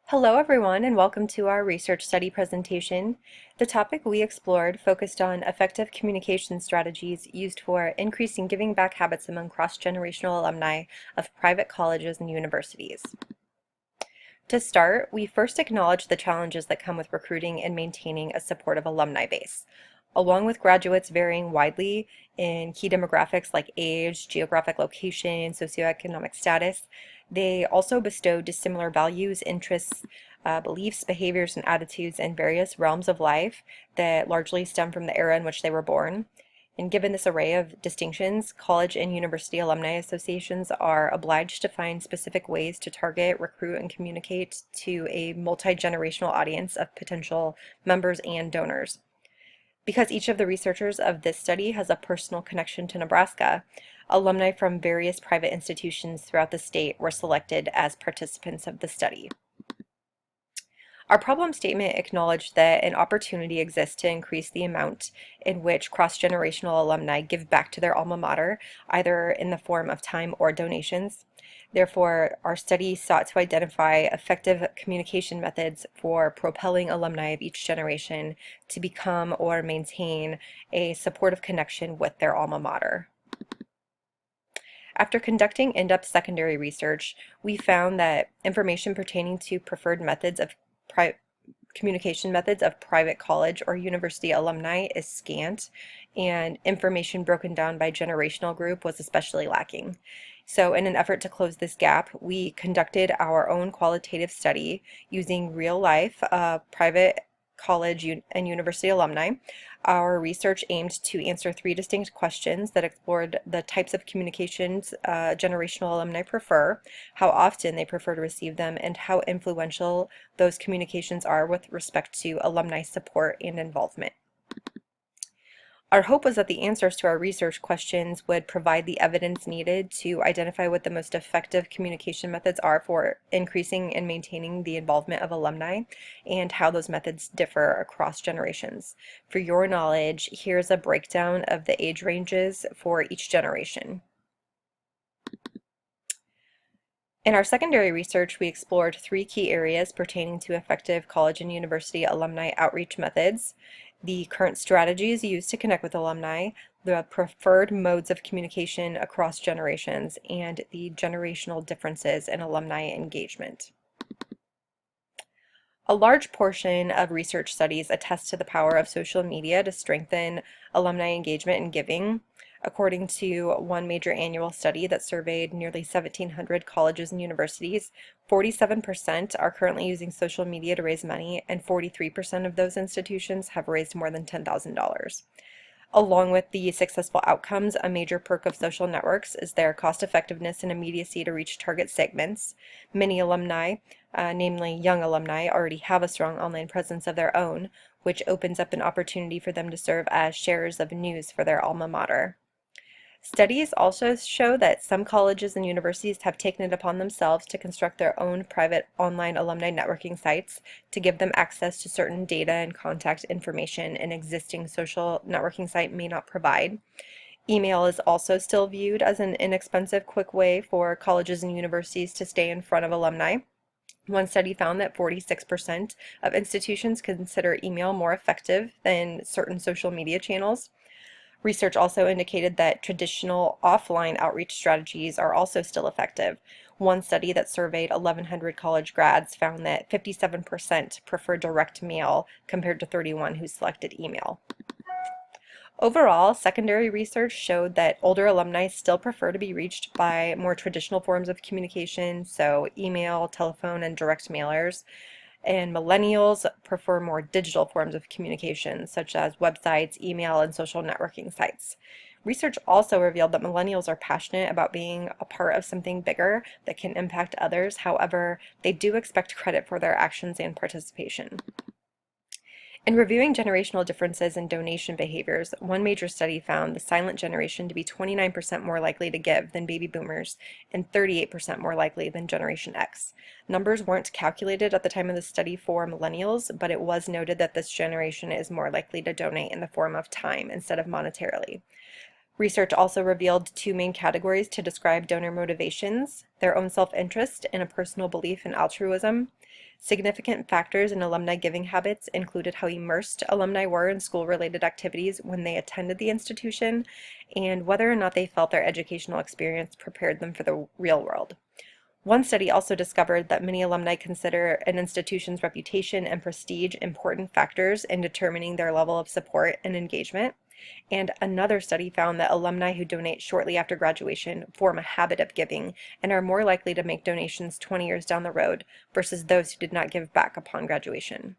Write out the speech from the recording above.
Hello everyone and welcome to our research study presentation. The topic we explored focused on effective communication strategies used for increasing giving back habits among cross-generational alumni of private colleges and universities. To start, we first acknowledge the challenges that come with recruiting and maintaining a supportive alumni base. Along with graduates varying widely in key demographics like age, geographic location, socioeconomic status, they also bestow dissimilar values, interests, beliefs, behaviors, and attitudes in various realms of life that largely stem from the era in which they were born. And given this array of distinctions, college and university alumni associations are obliged to find specific ways to target, recruit, and communicate to a multi-generational audience of potential members and donors. Because each of the researchers of this study has a personal connection to Nebraska, alumni from various private institutions throughout the state were selected as participants of the study. Our problem statement acknowledged that an opportunity exists to increase the amount in which cross-generational alumni give back to their alma mater, either in the form of time or donations. Therefore, our study sought to identify effective communication methods for propelling alumni of each generation to become or maintain a supportive connection with their alma mater. After conducting in-depth secondary research, we found that information pertaining to preferred methods of communication methods of private college or university alumni is scant, and information broken down by generational group was especially lacking. So in an effort to close this gap, we conducted our own qualitative study using real-life private college and university alumni. Our research aimed to answer three distinct questions that explored the types of communications generational alumni prefer, how often they prefer to receive them, and how influential those communications are with respect to alumni support and involvement. Our hope was that the answers to our research questions would provide the evidence needed to identify what the most effective communication methods are for increasing and maintaining the involvement of alumni and how those methods differ across generations. For your knowledge, here's a breakdown of the age ranges for each generation. In our secondary research, we explored three key areas pertaining to effective college and university alumni outreach methods: the current strategies used to connect with alumni, the preferred modes of communication across generations, and the generational differences in alumni engagement. A large portion of research studies attest to the power of social media to strengthen alumni engagement and giving. According to one major annual study that surveyed nearly 1,700 colleges and universities, 47% are currently using social media to raise money, and 43% of those institutions have raised more than $10,000. Along with the successful outcomes, a major perk of social networks is their cost effectiveness and immediacy to reach target segments. Many alumni, namely young alumni, already have a strong online presence of their own, which opens up an opportunity for them to serve as sharers of news for their alma mater. Studies also show that some colleges and universities have taken it upon themselves to construct their own private online alumni networking sites to give them access to certain data and contact information an existing social networking site may not provide. Email is also still viewed as an inexpensive, quick way for colleges and universities to stay in front of alumni. One study found that 46% of institutions consider email more effective than certain social media channels. Research also indicated that traditional offline outreach strategies are also still effective. One study that surveyed 1,100 college grads found that 57% prefer direct mail compared to 31% who selected email. Overall, secondary research showed that older alumni still prefer to be reached by more traditional forms of communication, so email, telephone, and direct mailers. And millennials prefer more digital forms of communication, such as websites, email, and social networking sites. Research also revealed that millennials are passionate about being a part of something bigger that can impact others. However, they do expect credit for their actions and participation. In reviewing generational differences in donation behaviors, one major study found the silent generation to be 29% more likely to give than baby boomers and 38% more likely than Generation X. Numbers weren't calculated at the time of the study for millennials, but it was noted that this generation is more likely to donate in the form of time instead of monetarily. Research also revealed two main categories to describe donor motivations: their own self-interest and a personal belief in altruism. Significant factors in alumni giving habits included how immersed alumni were in school-related activities when they attended the institution, and whether or not they felt their educational experience prepared them for the real world. One study also discovered that many alumni consider an institution's reputation and prestige important factors in determining their level of support and engagement. And another study found that alumni who donate shortly after graduation form a habit of giving and are more likely to make donations 20 years down the road versus those who did not give back upon graduation.